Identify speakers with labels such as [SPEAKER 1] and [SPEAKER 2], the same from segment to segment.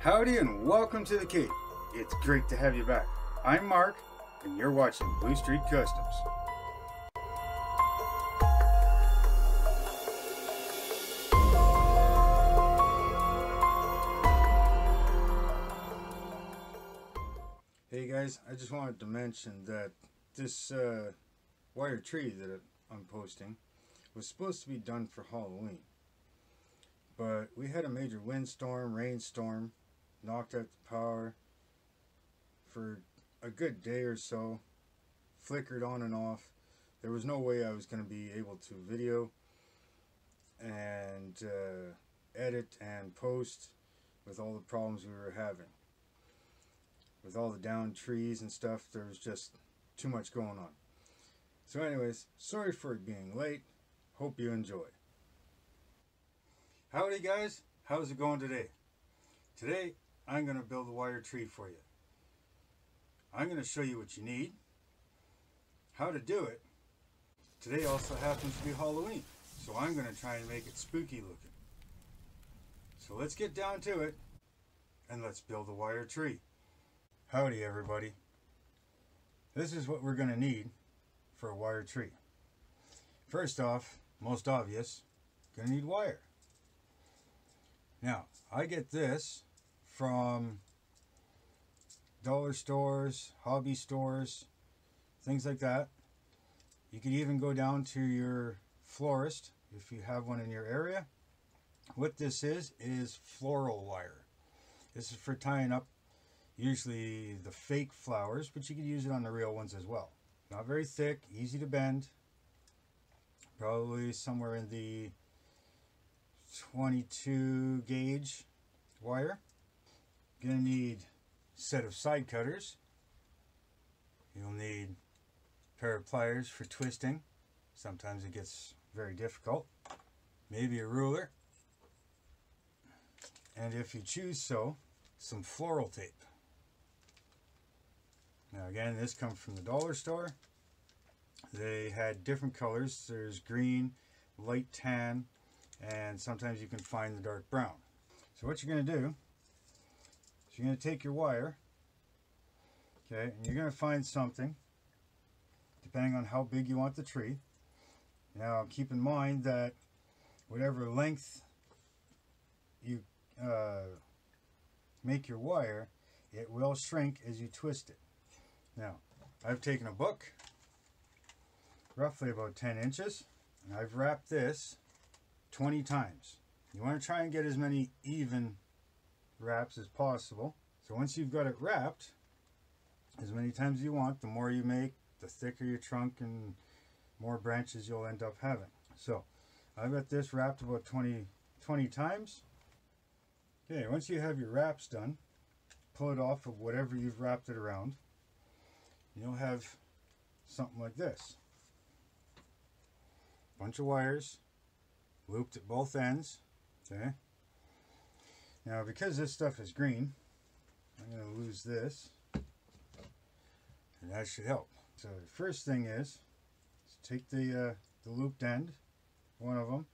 [SPEAKER 1] Howdy and welcome to the Cape. It's great to have you back. I'm Mark and you're watching Blue Street Customs. Hey guys, I just wanted to mention that this wire tree that I'm posting was supposed to be done for Halloween. But we had a major windstorm, rainstorm, knocked out the power for a good day or so, flickered on and off. There was no way I was going to be able to video and edit and post with all the problems we were having. With all the downed trees and stuff, there was just too much going on. So anyways, sorry for it being late. Hope you enjoy. Howdy guys, how's it going today? Today I'm going to build a wire tree for you. I'm going to show you what you need, how to do it. Today also happens to be Halloween, so I'm going to try and make it spooky looking. So let's get down to it and let's build a wire tree. Howdy everybody. This is what we're going to need for a wire tree. First off, most obvious, going to need wire. Now, I get this from dollar stores, hobby stores, things like that. You could even go down to your florist if you have one in your area. What this is floral wire. This is for tying up usually the fake flowers, but you could use it on the real ones as well. Not very thick, easy to bend. Probably somewhere in the 22 gauge wire. Gonna need a set of side cutters. You'll need a pair of pliers for twisting. Sometimes it gets very difficult. Maybe a ruler. And if you choose so, some floral tape. Now again, this comes from the dollar store. They had different colors. There's green, light tan, and sometimes you can find the dark brown. So what you're going to do is you're going to take your wire, okay, and you're going to find something depending on how big you want the tree. Now keep in mind that whatever length you make your wire, it will shrink as you twist it. Now I've taken a book roughly about 10 inches and I've wrapped this 20 times. You want to try and get as many even wraps as possible. So once you've got it wrapped as many times as you want, the more you make, the thicker your trunk and more branches you'll end up having. So I've got this wrapped about 20 times. Okay, once you have your wraps done, pull it off of whatever you've wrapped it around. You'll have something like this. Bunch of wires looped at both ends. Okay. Now because this stuff is green, I'm going to lose this, and that should help. So the first thing is take the looped end, one of them.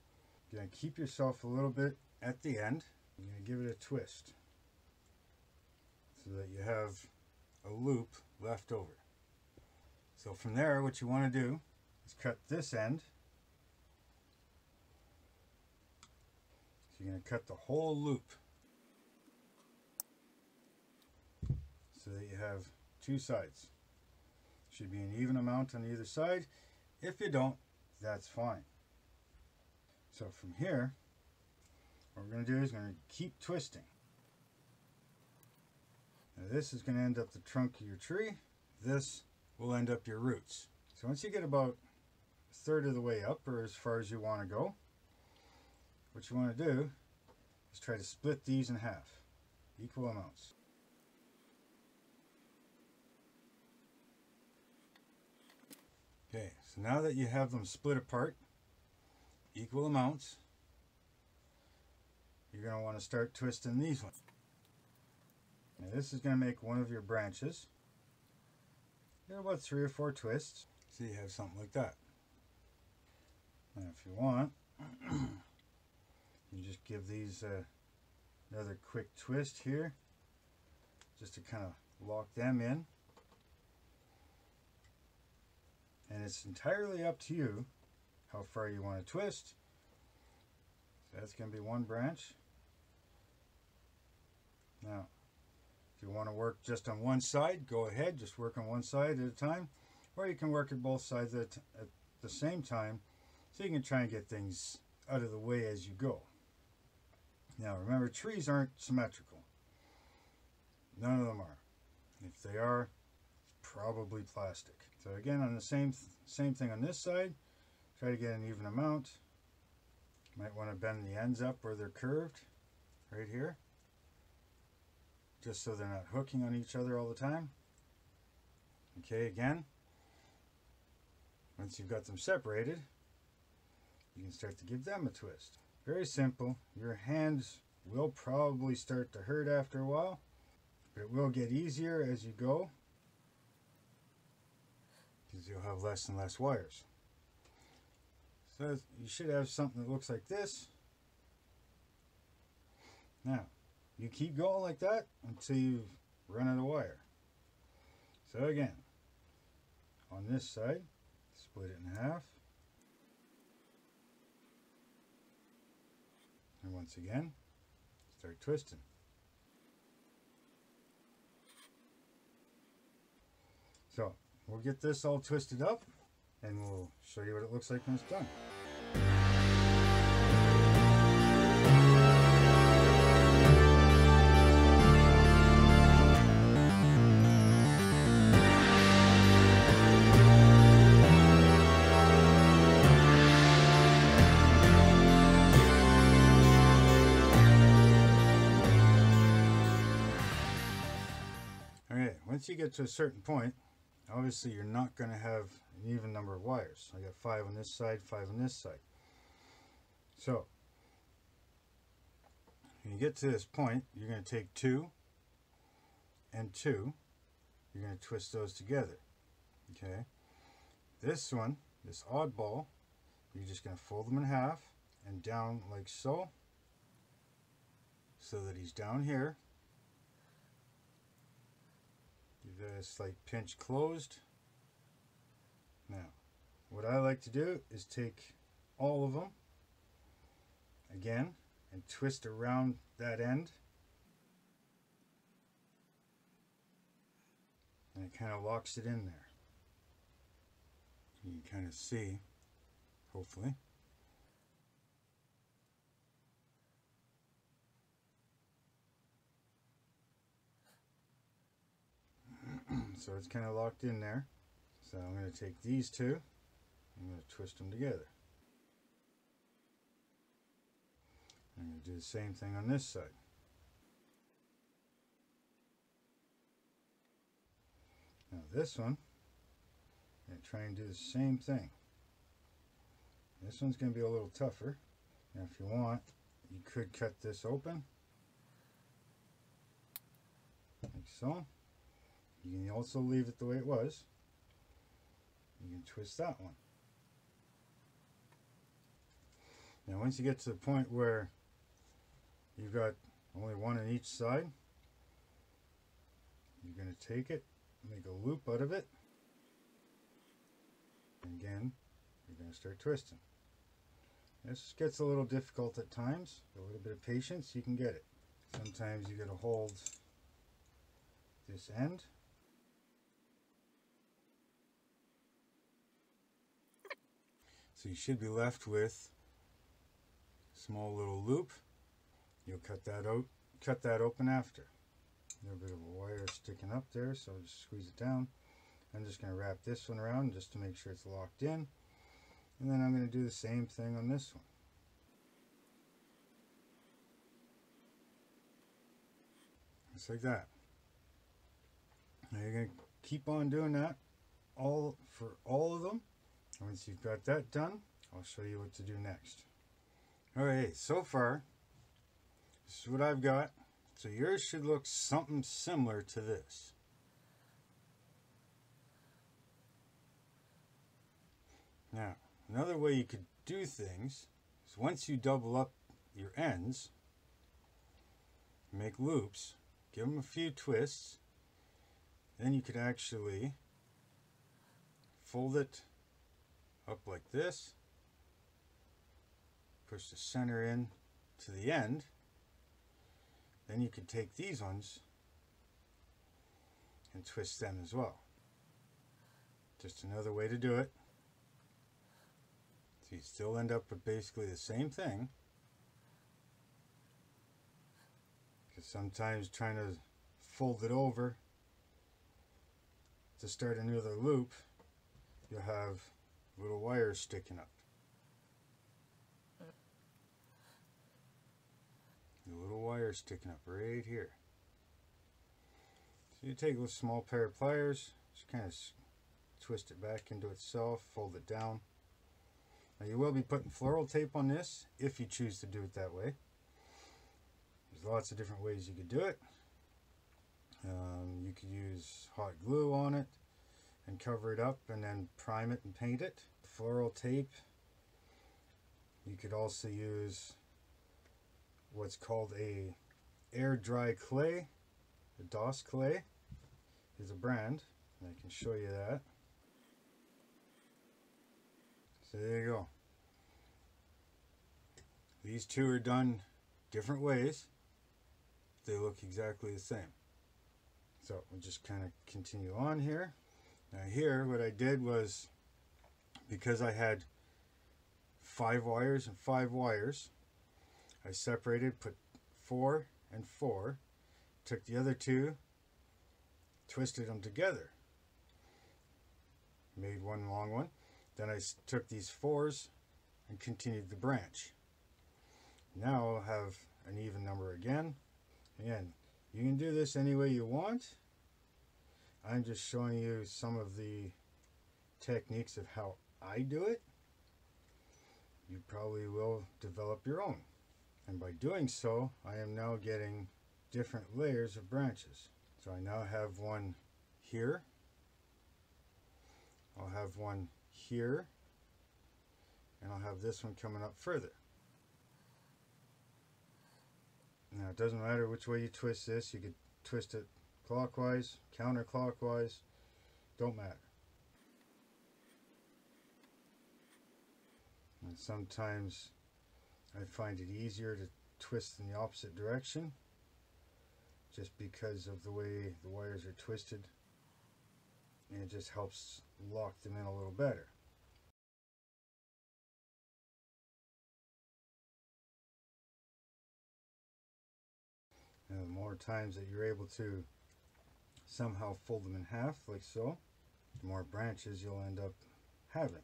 [SPEAKER 1] You're going to keep yourself a little bit at the end. You're going to give it a twist so that you have a loop left over. So from there, what you want to do is cut this end. You're going to cut the whole loop so that you have two sides. Should be an even amount on either side. If you don't, that's fine. So from here, what we're going to do is going to keep twisting. Now this is going to end up the trunk of your tree. This will end up your roots. So once you get about a third of the way up, or as far as you want to go, what you want to do is try to split these in half, equal amounts. Okay, so now that you have them split apart, equal amounts, you're going to want to start twisting these ones. Now this is going to make one of your branches. Get about 3 or 4 twists, so you have something like that. Now if you want, you just give these Another quick twist here, just to kind of lock them in. And it's entirely up to you how far you want to twist. So that's going to be one branch. Now, if you want to work just on one side, go ahead, just work on one side at a time. Or you can work at both sides at the same time, so you can try and get things out of the way as you go. Now remember, trees aren't symmetrical. None of them are. If they are, it's probably plastic. So again, on the same thing on this side, try to get an even amount. You might want to bend the ends up where they're curved, right here, just so they're not hooking on each other all the time. Okay, again, once you've got them separated, you can start to give them a twist. Very simple. Your hands will probably start to hurt after a while, but it will get easier as you go, because you'll have less and less wires. So you should have something that looks like this. Now, you keep going like that until you run out of wire. So again, on this side, split it in half. And once again, start twisting. So we'll get this all twisted up and we'll show you what it looks like when it's done. Once you get to a certain point, obviously you're not going to have an even number of wires. I got 5 on this side, 5 on this side. So, when you get to this point, you're going to take 2 and 2. You're going to twist those together. Okay. This one, this oddball, you're just going to fold them in half and down like so that he's down here. Give that a slight pinch closed. Now, what I like to do is take all of them again and twist around that end, and it kind of locks it in there. You can kind of see, hopefully. So it's kind of locked in there. So I'm going to take these two, I'm going to twist them together. I'm going to do the same thing on this side. Now this one, I'm going to try and do the same thing. This one's going to be a little tougher. Now if you want, you could cut this open, like so. You can also leave it the way it was. You can twist that one. Now once you get to the point where you've got only one on each side, you're going to take it, make a loop out of it, and again, you're going to start twisting. This gets a little difficult at times. A little bit of patience, you can get it. Sometimes you got to hold this end. So you should be left with a small little loop. You'll cut that out, cut that open after. A little bit of a wire sticking up there, so just squeeze it down. I'm just going to wrap this one around just to make sure it's locked in. And then I'm going to do the same thing on this one. Just like that. Now you're going to keep on doing that for all of them. Once you've got that done, I'll show you what to do next. Alright, so far, this is what I've got. So yours should look something similar to this. Now, another way you could do things is once you double up your ends, make loops, give them a few twists, then you could actually fold it up like this, push the center in to the end, then you could take these ones and twist them as well. Just another way to do it. So you still end up with basically the same thing, because sometimes trying to fold it over to start another loop, you'll have little wires sticking up. The little wires sticking up right here. So you take a small pair of pliers, just kind of twist it back into itself, fold it down. Now you will be putting floral tape on this if you choose to do it that way. There's lots of different ways you could do it. You could use hot glue on it and cover it up and then prime it and paint it. Floral tape. You could also use what's called a air dry clay. The DOS clay is a brand, and I can show you that. So there you go. These two are done different ways. They look exactly the same. So we'll just kind of continue on here. Now here what I did was, because I had 5 wires and 5 wires, I separated, put 4 and 4, took the other 2, twisted them together, made one long one. Then I took these 4s and continued the branch. Now I'll have an even number again. Again, you can do this any way you want. I'm just showing you some of the techniques of how I do it. You probably will develop your own. And by doing so, I am now getting different layers of branches. So I now have one here. I'll have one here. And I'll have this one coming up further. Now it doesn't matter which way you twist this. You could twist it clockwise, counterclockwise, don't matter. And sometimes I find it easier to twist in the opposite direction, just because of the way the wires are twisted, and it just helps lock them in a little better. And the more times that you're able to somehow fold them in half, like so, the more branches you'll end up having.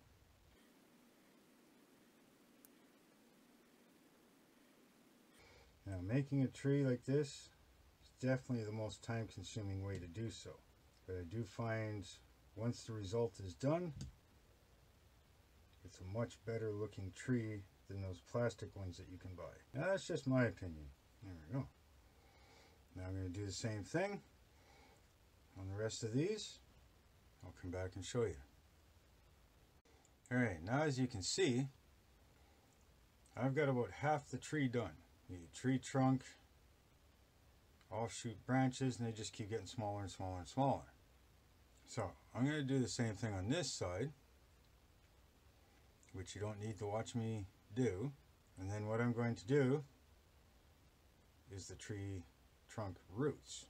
[SPEAKER 1] Now, making a tree like this is definitely the most time-consuming way to do so. But I do find once the result is done, it's a much better looking tree than those plastic ones that you can buy. Now, that's just my opinion. There we go. Now I'm going to do the same thing on the rest of these. I'll come back and show you. Alright, now as you can see, I've got about half the tree done. The tree trunk, offshoot branches, and they just keep getting smaller and smaller and smaller. So I'm going to do the same thing on this side, which you don't need to watch me do. And then what I'm going to do is the tree trunk roots.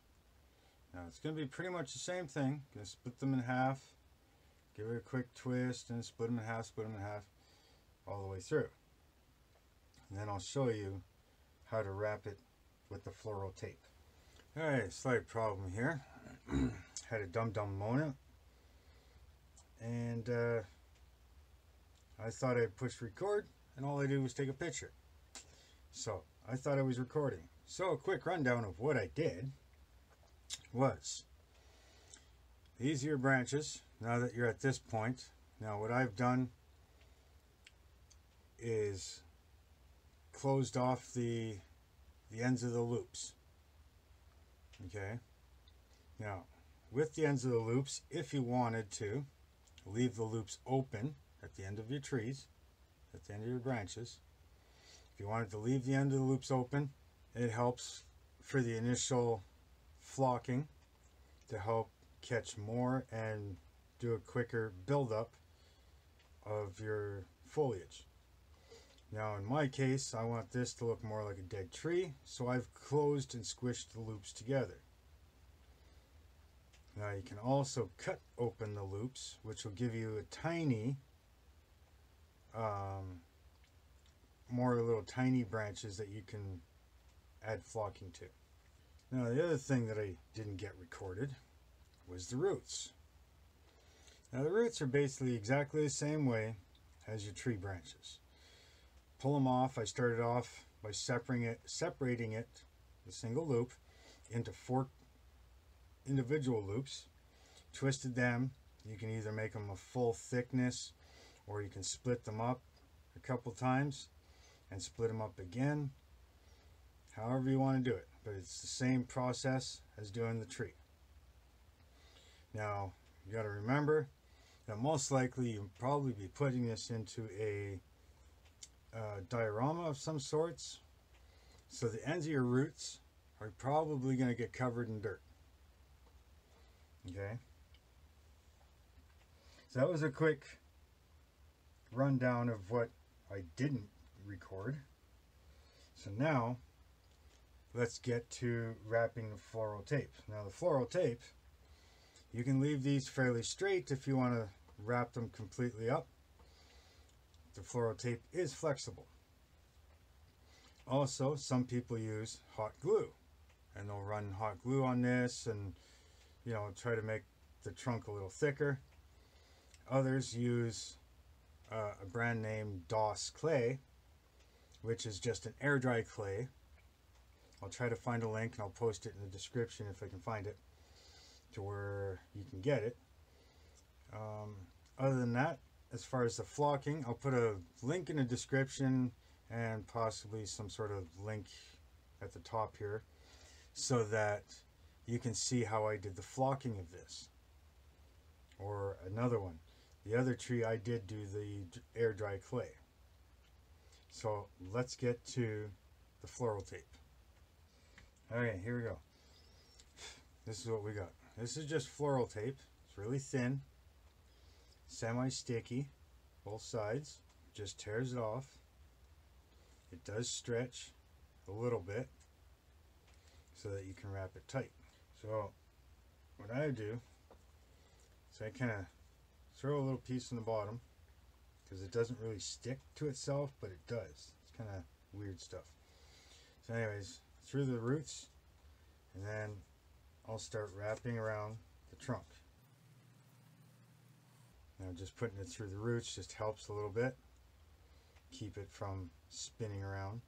[SPEAKER 1] Now it's going to be pretty much the same thing. I'm going to split them in half, give it a quick twist, and split them in half, all the way through. And then I'll show you how to wrap it with the floral tape. Alright, slight problem here. Had a dum-dum moment, and I thought I pushed record, and all I did was take a picture. So I thought I was recording. So a quick rundown of what I did was, these are your branches. Now that you're at this point, now what I've done is closed off the ends of the loops. Okay, now with the ends of the loops, if you wanted to leave the loops open at the end of your trees, at the end of your branches, if you wanted to leave the end of the loops open, it helps for the initial flocking to help catch more and do a quicker buildup of your foliage. Now in my case, I want this to look more like a dead tree, so I've closed and squished the loops together. Now you can also cut open the loops, which will give you a tiny, more little tiny branches that you can add flocking to. Now the other thing that I didn't get recorded was the roots. Now the roots are basically exactly the same way as your tree branches. Pull them off. I started off by separating it, the single loop, into 4 individual loops, twisted them. You can either make them a full thickness, or you can split them up a couple times and split them up again, however you want to do it, but it's the same process as doing the tree. Now you got to remember that most likely you'll probably be putting this into a diorama of some sorts, so the ends of your roots are probably going to get covered in dirt. Okay, so that was a quick rundown of what I didn't record. So now let's get to wrapping the floral tape. Now the floral tape, you can leave these fairly straight if you want to wrap them completely up. The floral tape is flexible. Also, some people use hot glue, and they'll run hot glue on this and, you know, try to make the trunk a little thicker. Others use a brand name DOS clay, which is just an air dry clay. I'll try to find a link and I'll post it in the description if I can find it, to where you can get it. Other than that, as far as the flocking, I'll put a link in the description and possibly some sort of link at the top here, so that you can see how I did the flocking of this. Or another one, the other tree I did do the air dry clay. So let's get to the floral tape. Okay, here we go. This is what we got. This is just floral tape. It's really thin, semi-sticky, both sides. Just tears it off. It does stretch a little bit so that you can wrap it tight. So what I do is I kind of throw a little piece in the bottom, because it doesn't really stick to itself, but it does. It's kind of weird stuff. So anyways, through the roots, and then I'll start wrapping around the trunk. Now just putting it through the roots just helps a little bit. Keep it from spinning around.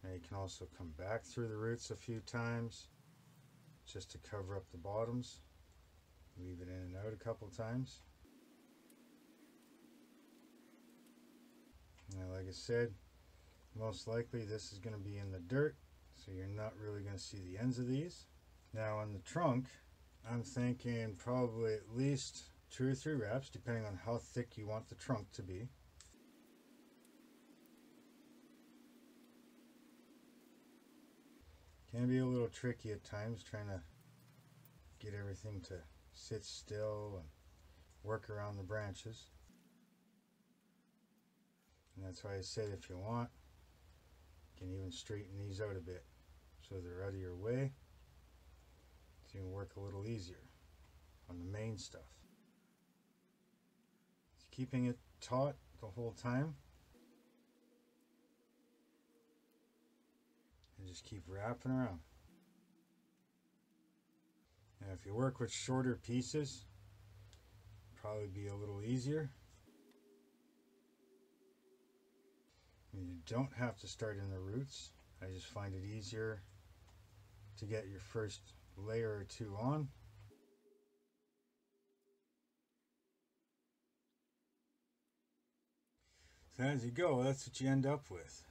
[SPEAKER 1] Now you can also come back through the roots a few times just to cover up the bottoms. Leave it in and out a couple times. Now like I said, most likely this is going to be in the dirt, so you're not really going to see the ends of these. Now on the trunk, I'm thinking probably at least 2 or 3 wraps, depending on how thick you want the trunk to be. Can be a little tricky at times trying to get everything to sit still and work around the branches. And that's why I said if you want, you can even straighten these out a bit so they're out of your way, so you can work a little easier on the main stuff. Just keeping it taut the whole time. And just keep wrapping around. Now if you work with shorter pieces, probably be a little easier. You don't have to start in the roots. I just find it easier to get your first layer or 2 on. So as you go, that's what you end up with.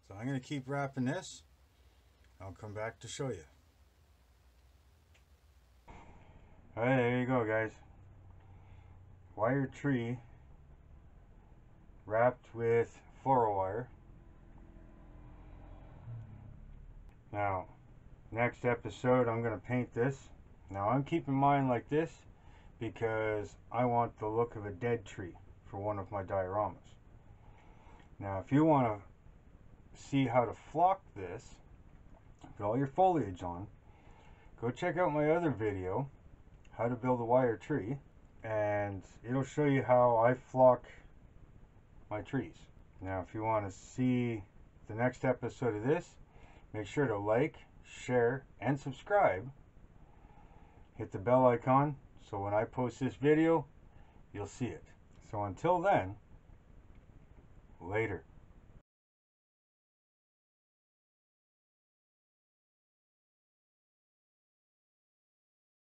[SPEAKER 1] So I'm going to keep wrapping this. I'll come back to show you. Alright, there you go, guys. Wire tree wrapped with floral wire. Now, next episode I'm going to paint this. Now I'm keeping mine like this because I want the look of a dead tree for one of my dioramas. Now if you want to see how to flock this, put all your foliage on, go check out my other video, how to build a wire tree, and it'll show you how I flock my trees. Now if you want to see the next episode of this, make sure to like, share, and subscribe. Hit the bell icon so when I post this video, you'll see it. So until then, later.